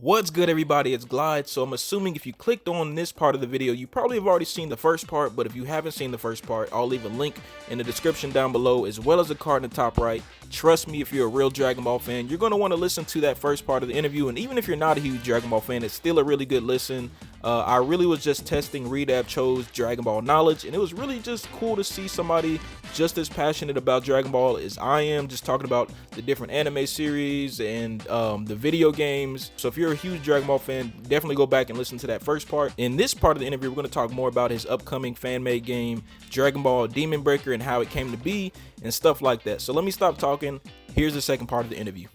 What's good, everybody? It's Glide. So I'm assuming if you clicked on this part of the video, you probably have already seen the first part, but if you haven't seen the first part, I'll leave a link in the description down below as well as a card in the top right. Trust me, if you're a real Dragon Ball fan, you're going to want to listen to that first part of the interview, and even if you're not a huge Dragon Ball fan, it's still a really good listen. I really was just testing Redab Cho's Dragon Ball knowledge, and it was really just cool to see somebody just as passionate about Dragon Ball as I am, just talking about the different anime series and the video games. So if you're a huge Dragon Ball fan, definitely go back and listen to that first part. In this part of the interview, we're going to talk more about his upcoming fan-made game, Dragon Ball Demon Breaker, and how it came to be and stuff like that. So let me stop talking. Here's the second part of the interview.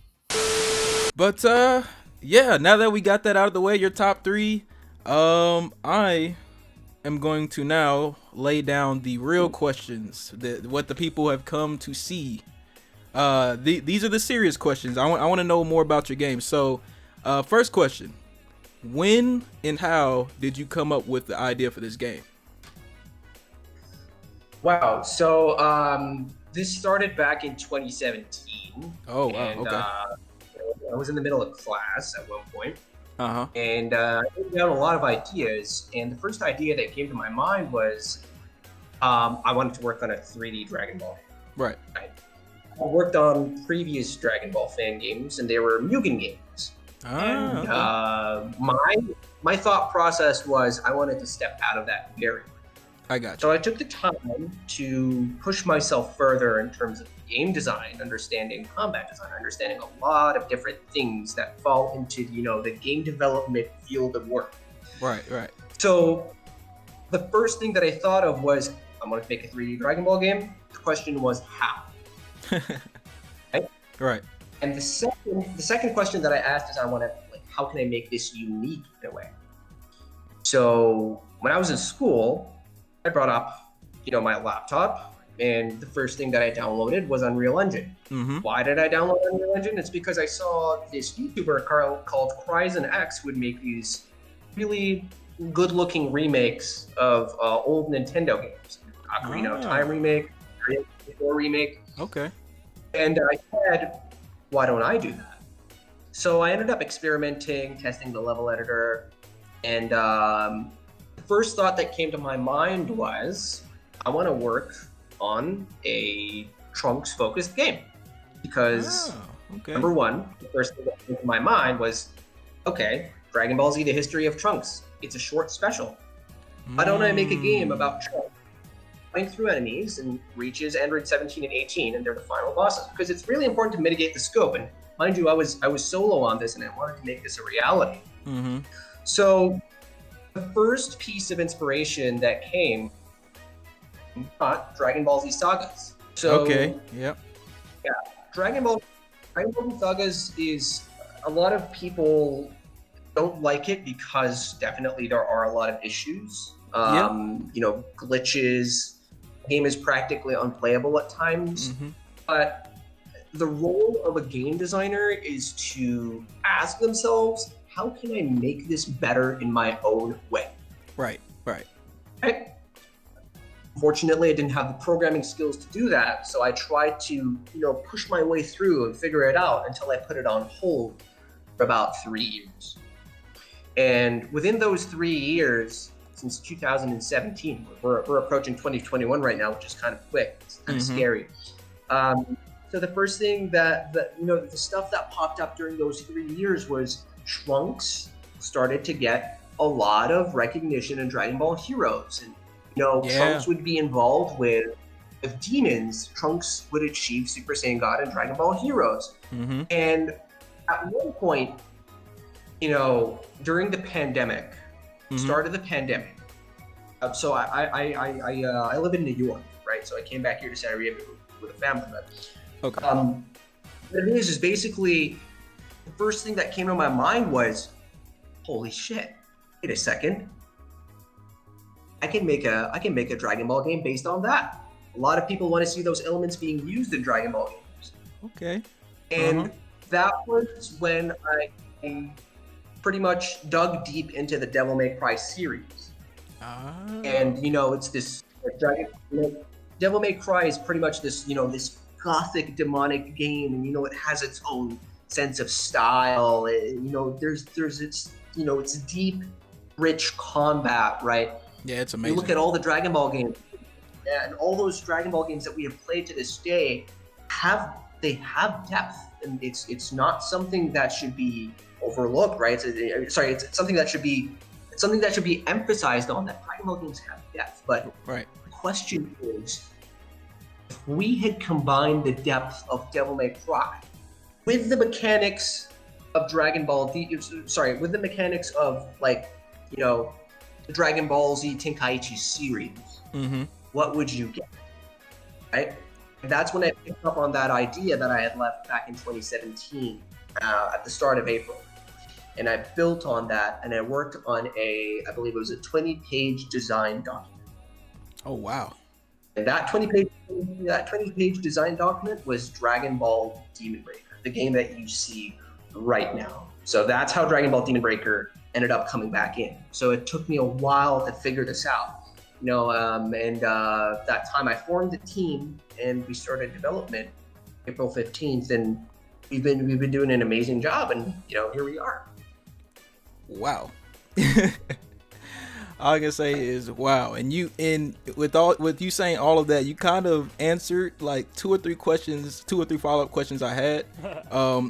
But yeah, now that we got that out of the way, your top three, I am going to now lay down the real questions, what the people have come to see. These are the serious questions. I want to know more about your game. So, first question: when and how did you come up with the idea for this game? Wow. So this started back in 2017. Oh, wow. And, Okay. I was in the middle of class at one point. Uh-huh. And I wrote down a lot of ideas. And the first idea that came to my mind was I wanted to work on a 3D Dragon Ball. Right. I worked on previous Dragon Ball fan games, and they were Mugen games. And Okay. my thought process was I wanted to step out of that barrier. I got you. So I took the time to push myself further in terms of game design, understanding combat design, understanding a lot of different things that fall into, the game development field of work. Right. So the first thing that I thought of was I want to make a 3D Dragon Ball game. The question was how. Right. And the second question that I asked is how can I make this unique in a way? So when I was in school, I brought up, my laptop, and the first thing that I downloaded was Unreal Engine. Mm-hmm. Why did I download Unreal Engine? It's because I saw this YouTuber called Kryzen-X who would make these really good-looking remakes of old Nintendo games. Ocarina of Time remake, 4 remake. Okay. And I said, why don't I do that? So I ended up experimenting, testing the level editor, and the first thought that came to my mind was, I want to work on a Trunks-focused game. Because, number one, the first thing that came to my mind was, okay, Dragon Ball Z, The History of Trunks. It's a short special. Why don't I make a game about Trunks going through enemies and reaches Android 17 and 18, and they're the final bosses? Because it's really important to mitigate the scope. And mind you, I was solo on this, and I wanted to make this a reality. Mm-hmm. So the first piece of inspiration that came, Dragon Ball Z Sagas. So Okay. Yep. yeah, Dragon Ball Z Sagas is, a lot of people don't like it because definitely there are a lot of issues. Glitches. The game is practically unplayable at times. Mm-hmm. But the role of a game designer is to ask themselves, how can I make this better in my own way? Right. Right? Fortunately, I didn't have the programming skills to do that, so I tried to, push my way through and figure it out until I put it on hold for about 3 years. And within those 3 years, since 2017, we're approaching 2021 right now, which is kind of quick. It's kind of scary. So the first thing that the stuff that popped up during those 3 years was Trunks started to get a lot of recognition in Dragon Ball Heroes, and Trunks would be involved with demons. Trunks would achieve Super Saiyan God in Dragon Ball Heroes. Mm-hmm. And at one point, during the pandemic, start of the pandemic. So I live in New York, right? So I came back here to Saudi Arabia with a family. Okay. What it is basically, the first thing that came to my mind was, holy shit! Wait a second. I can make a Dragon Ball game based on that. A lot of people want to see those elements being used in Dragon Ball games. Okay. And that was when I pretty much dug deep into the Devil May Cry series. And it's this Devil May Cry is pretty much this this gothic demonic game, and it has its own sense of style. There's its, it's deep, rich combat, right? Yeah, it's amazing. You look at all the Dragon Ball games, and all those Dragon Ball games that we have played to this day have depth, and it's not something that should be overlooked, right? It's something that should be emphasized on, that Dragon Ball games have depth. But right. The question is, if we had combined the depth of Devil May Cry with the mechanics of Dragon Ball with the mechanics of, like, the Dragon Ball Z Tenkaichi series, what would you get? Right? And that's when I picked up on that idea that I had left back in 2017 at the start of April. And I built on that, and I worked on I believe it was a 20-page design document. Oh, wow. And that 20-page design document was Dragon Ball Demon Breaker, the game that you see right now. So that's how Dragon Ball Demon Breaker ended up coming back in. So it took me a while to figure this out. That time I formed the team and we started development April 15th, and we've been doing an amazing job, and here we are. Wow. All I can say is wow. And with you saying all of that, you kind of answered like two or three follow-up questions I had.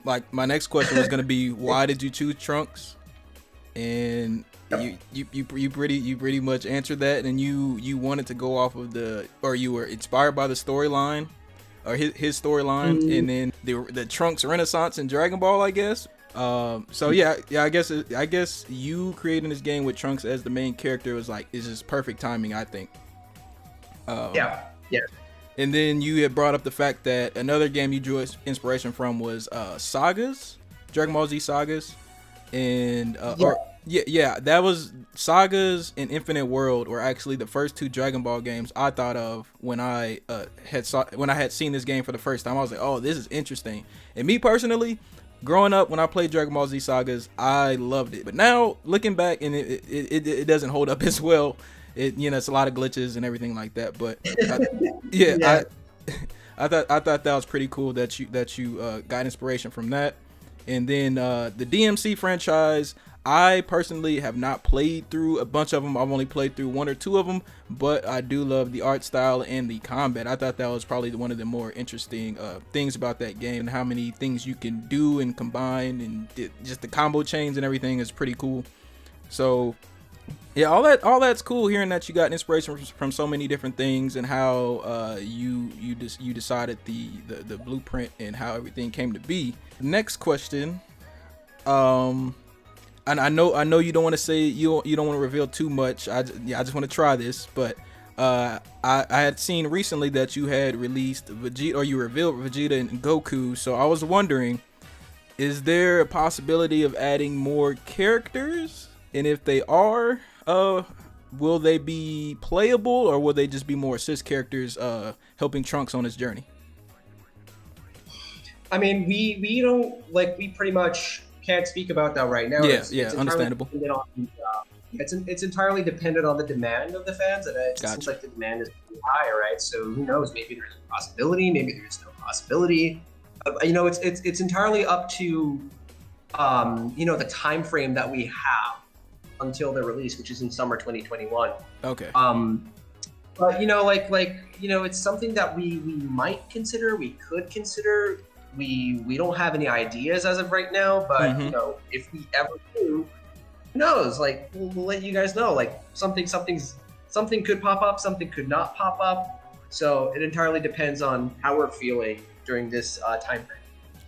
Like my next question was gonna be, why did you choose Trunks? And you pretty much answered that, and you wanted to go off of you were inspired by the storyline, or his storyline, and then the Trunks Renaissance in Dragon Ball, I guess. So yeah, I guess you creating this game with Trunks as the main character is just perfect timing, I think. Yeah. And then you had brought up the fact that another game you drew inspiration from was Sagas, Dragon Ball Z Sagas, and that was Sagas and Infinite World were actually the first two Dragon Ball games I thought of when I had seen this game for the first time. I was like, oh, this is interesting. And me personally, growing up, when I played Dragon Ball Z Sagas, I loved it. But now looking back, and it doesn't hold up as well. It's a lot of glitches and everything like that. But I thought that was pretty cool that you got inspiration from that. And then the DMC franchise, I personally have not played through a bunch of them. I've only played through one or two of them, but I do love the art style and the combat. I thought that was probably one of the more interesting things about that game, and how many things you can do and combine, and just the combo chains and everything is pretty cool. So yeah, all that's cool, hearing that you got inspiration from so many different things, and how you decided the blueprint and how everything came to be. Next question. And I know you don't want to say, you don't want to reveal too much. I just want to try this, but I had seen recently that you had released Vegeta, or you revealed Vegeta and Goku. So I was wondering, is there a possibility of adding more characters? And if they are, will they be playable, or will they just be more assist characters helping Trunks on his journey? I mean, we pretty much can't speak about that right now. It's understandable. It's entirely dependent on the demand of the fans, and it seems like the demand is pretty high, right? So who knows? Maybe there's a possibility. Maybe there's no possibility. It's entirely up to the time frame that we have until the release, which is in summer 2021. Okay. But it's something that we might consider. We could consider. We don't have any ideas as of right now, but if we ever do, who knows? Like, we'll let you guys know. Like, something could pop up, something could not pop up. So it entirely depends on how we're feeling during this time frame.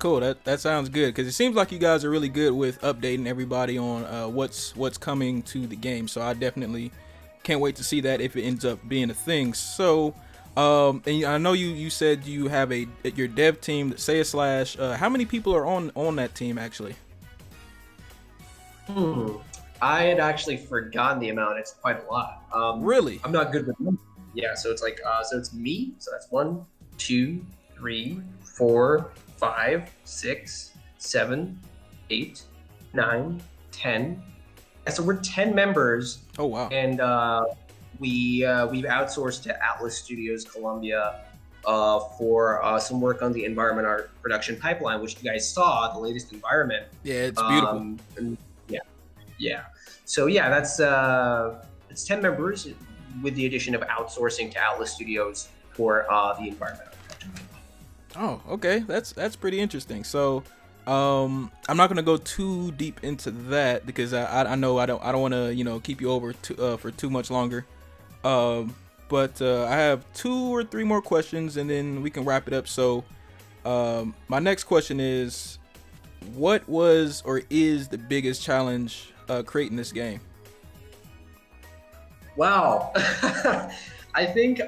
Cool. That sounds good, because it seems like you guys are really good with updating everybody on what's coming to the game. So I definitely can't wait to see that if it ends up being a thing. So. And I know you said you have your dev team, say a slash. How many people are on that team actually? I had actually forgotten the amount. It's quite a lot. Really? I'm not good with numbers. Yeah, so it's so it's me. So that's 1, 2, 3, 4, 5, 6, 7, 8, 9, 10. Yeah, so we're 10 members. Oh wow. And we've outsourced to Atlas Studios Columbia, for some work on the environment art production pipeline, which you guys saw, the latest environment. Yeah, it's beautiful. And yeah. So yeah, that's it's 10 members with the addition of outsourcing to Atlas Studios for the environment art production. Oh, okay, that's pretty interesting. So, I'm not gonna go too deep into that because I know I don't want to keep you over for too much longer. But I have 2 or 3 more questions and then we can wrap it up. So, my next question is, what was or is the biggest challenge creating this game? Wow, I think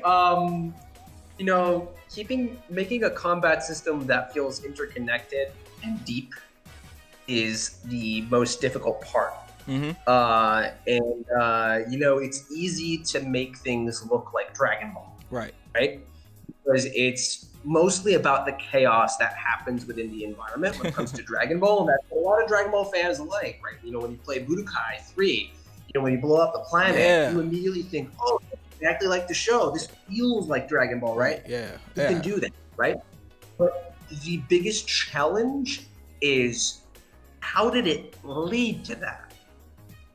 making a combat system that feels interconnected and deep is the most difficult part. It's easy to make things look like Dragon Ball, right? Because it's mostly about the chaos that happens within the environment when it comes to Dragon Ball, and that's what a lot of Dragon Ball fans like, right? When you play Budokai 3, when you blow up the planet, you immediately think, oh, exactly like the show. This feels like Dragon Ball, right? Yeah. You can do that, right? But the biggest challenge is, how did it lead to that?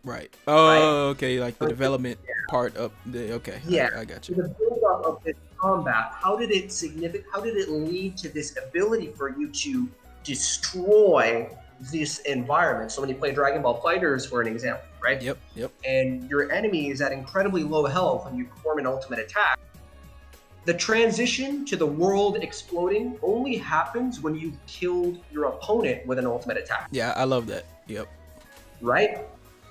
Right. Oh, okay. Like the development part of the. Okay. Yeah. I got you. The build-up of this combat. How did it lead to this ability for you to destroy this environment? So when you play Dragon Ball Fighters, for an example, right? Yep. And your enemy is at incredibly low health when you perform an ultimate attack. The transition to the world exploding only happens when you've killed your opponent with an ultimate attack. Yeah, I love that. Yep. Right?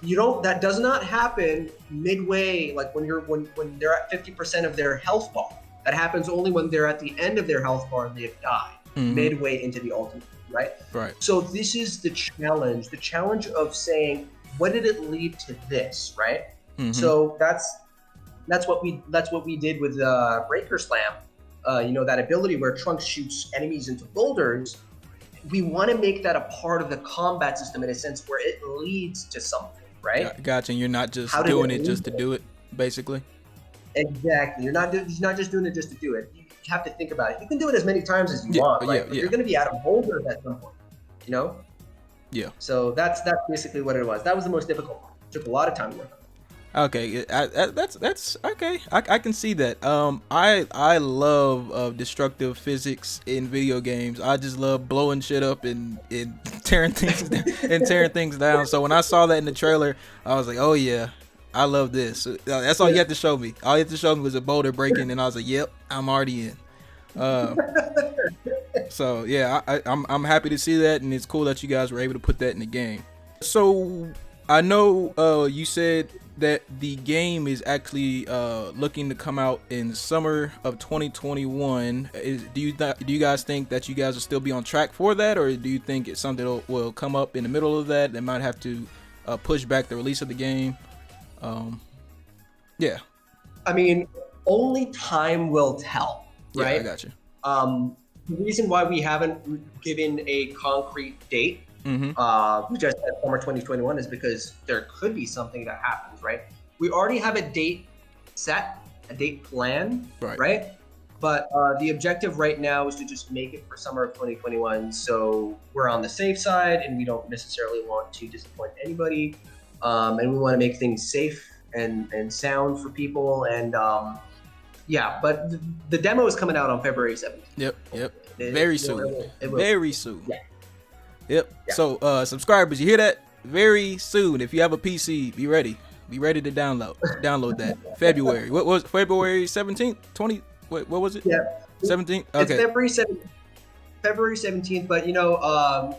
That does not happen midway, like when they're at 50% of their health bar. That happens only when they're at the end of their health bar and they've died, midway into the ultimate, right? Right. So this is the challenge of saying, what did it lead to this, right? So that's what we did with Breaker Slam. That ability where Trunks shoots enemies into boulders. We want to make that a part of the combat system in a sense where it leads to something, right? Gotcha. And you're not just doing it just to do it, basically. Exactly. You're not just doing it just to do it. You have to think about it. You can do it as many times as you want. But you're going to be out of boulders at some point, Yeah. So that's basically what it was. That was the most difficult part. It took a lot of time to work on. Okay, that's okay. I can see that. I love destructive physics in video games. I just love blowing shit up and tearing things down. So when I saw that in the trailer, I was like, oh yeah, I love this. That's all you have to show me. All you have to show me was a boulder breaking, and I was like, yep, I'm already in. So yeah, I'm happy to see that, and it's cool that you guys were able to put that in the game. So I know you said that the game is actually looking to come out in summer of 2021. Do you guys think that you guys will still be on track for that, or do you think it's something that will come up in the middle of that that might have to push back the release of the game? Yeah. I mean, only time will tell, right? Yeah, I got you. The reason why we haven't given a concrete date, we just said summer 2021, is because there could be something that happens, right? We already have a date set, a date plan, right? But the objective right now is to just make it for summer of 2021. So we're on the safe side, and we don't necessarily want to disappoint anybody. And we want to make things safe and sound for people. And but the demo is coming out on February 7th. Yep. Very soon. Very soon. Yeah. Yep. Yeah. So subscribers, you hear that? Very soon. If you have a PC, be ready. Be ready to download that. February. What was February 17th? 20? What was it? Yeah. 17th? Okay. It's February 17th, but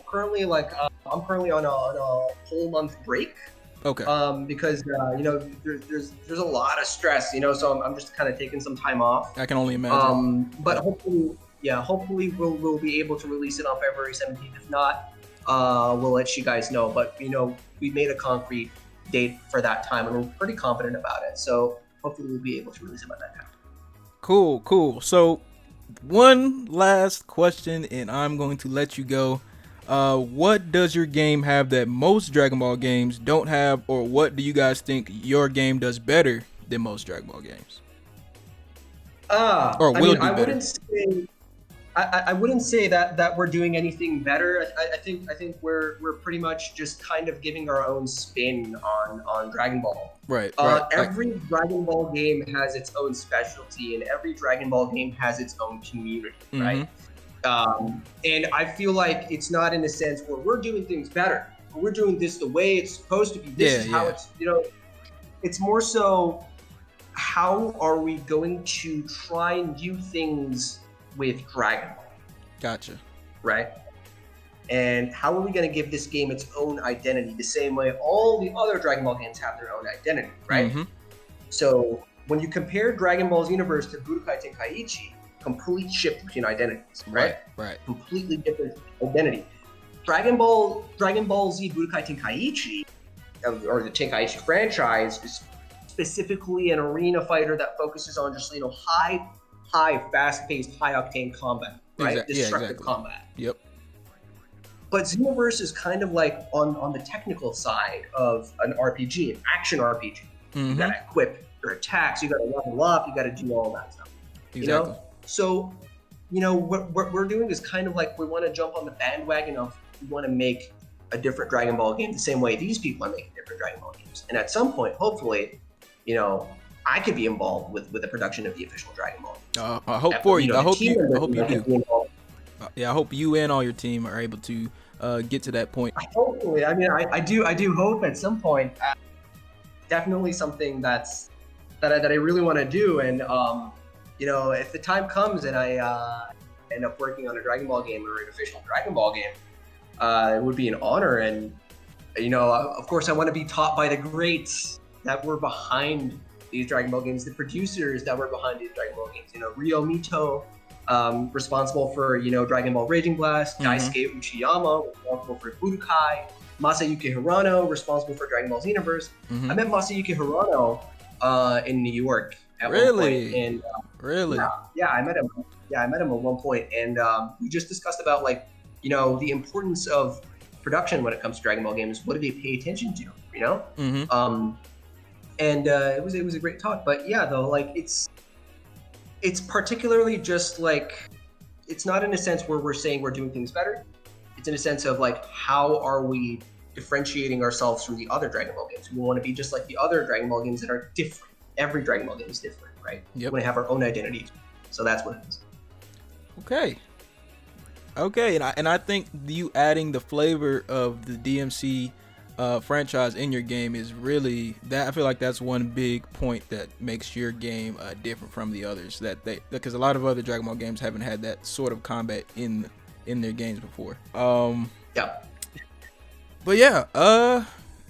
currently I'm currently on a whole month break. Okay. Because there's a lot of stress, so I'm just kind of taking some time off. I can only imagine. But hopefully we'll be able to release it on February 17th. If not, we'll let you guys know. But we made a concrete date for that time, and we're pretty confident about it. So hopefully we'll be able to release it by that time. Cool. So one last question, and I'm going to let you go. What does your game have that most Dragon Ball games don't have, or what do you guys think your game does better than most Dragon Ball games? or I will mean, do I better? wouldn't say I wouldn't say that we're doing anything better. I think we're pretty much just kind of giving our own spin on Dragon Ball. Right, right. Every Dragon Ball game has its own specialty, and every Dragon Ball game has its own community, right? And I feel like it's not in a sense where we're doing things better. We're doing this the way it's supposed to be. This is how it's, it's more so how are we going to try new things with Dragon Ball, Gotcha. right? And how are we going to give this game its own identity the same way all the other Dragon Ball games have their own identity, right? So when you compare Dragon Ball Xenoverse to Budokai Tenkaichi, complete shift between identities, right? Right. Completely different identity. Dragon Ball Z Budokai Tenkaichi, or the Tenkaichi franchise, is specifically an arena fighter that focuses on just high, fast-paced, high-octane combat, right? Destructive combat. Yep. But Xenoverse is kind of like on the technical side of an RPG, an action RPG. You gotta equip your attacks, you gotta level up, you gotta do all that stuff. Exactly. So, what we're doing is kind of like we want to jump on the bandwagon of we want to make a different Dragon Ball game the same way these people are making different Dragon Ball games. And at some point, hopefully, I could be involved with the production of the official Dragon Ball. I hope for you. I hope you do. I hope you and all your team are able to get to that point. Hopefully, I mean, I do hope at some point. Definitely something that I really want to do, and if the time comes and I end up working on a Dragon Ball game or an official Dragon Ball game, it would be an honor. And of course, I want to be taught by the greats that were behind these Dragon Ball games, the producers that were behind these Dragon Ball games. Ryo Mito, responsible for Dragon Ball Raging Blast, Daisuke Uchiyama, responsible for Budokai, Masayuki Hirano, responsible for Dragon Ball Xenoverse. I met Masayuki Hirano in New York at one point, and I met him. Yeah, I met him at one point, and we just discussed about the importance of production when it comes to Dragon Ball games. What do they pay attention to? And it was a great talk. But yeah, though, it's particularly just it's not in a sense where we're saying we're doing things better. It's in a sense of how are we differentiating ourselves from the other Dragon Ball games? We want to be just like the other Dragon Ball games that are different. Every Dragon Ball game is different, right? Yep. We want to have our own identity. So that's what it is. Okay, and I think you adding the flavor of the DMC franchise in your game is really that. I feel like that's one big point that makes your game different from the others. Because a lot of other Dragon Ball games haven't had that sort of combat in their games before. But yeah,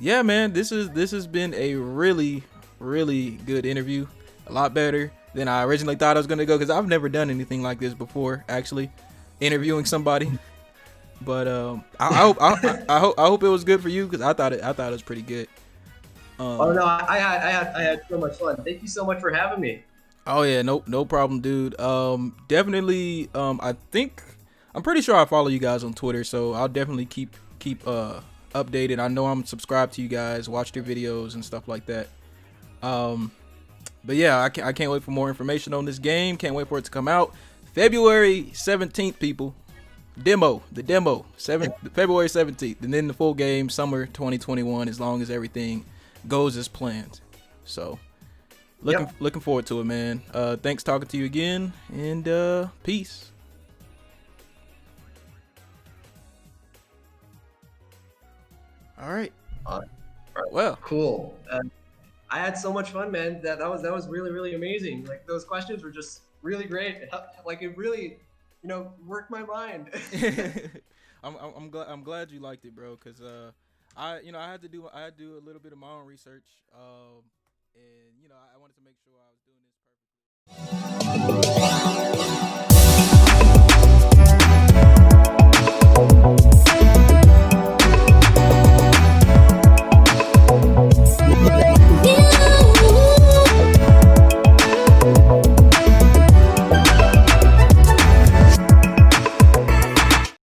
man, this has been a really, really good interview. A lot better than I originally thought I was gonna go, because I've never done anything like this before, actually, interviewing somebody. But I hope it was good for you, because I thought it was pretty good. I had so much fun. Thank you so much for having me. Oh yeah, no problem, dude. Definitely. I'm pretty sure I follow you guys on Twitter, so I'll definitely keep updated. I know I'm subscribed to you guys, watch their videos and stuff like that. But yeah, I can't wait for more information on this game. Can't wait for it to come out. February 17th, people. February 17th, and then the full game summer 2021, as long as everything goes as planned. So looking forward to it, man. Thanks talking to you again, and peace. All right. Well, cool. I had so much fun, man. That was really, really amazing. Those questions were just really great. It really, worked my mind. I'm glad you liked it, bro. Cause I had to do a little bit of my own research. And I wanted to make sure I was doing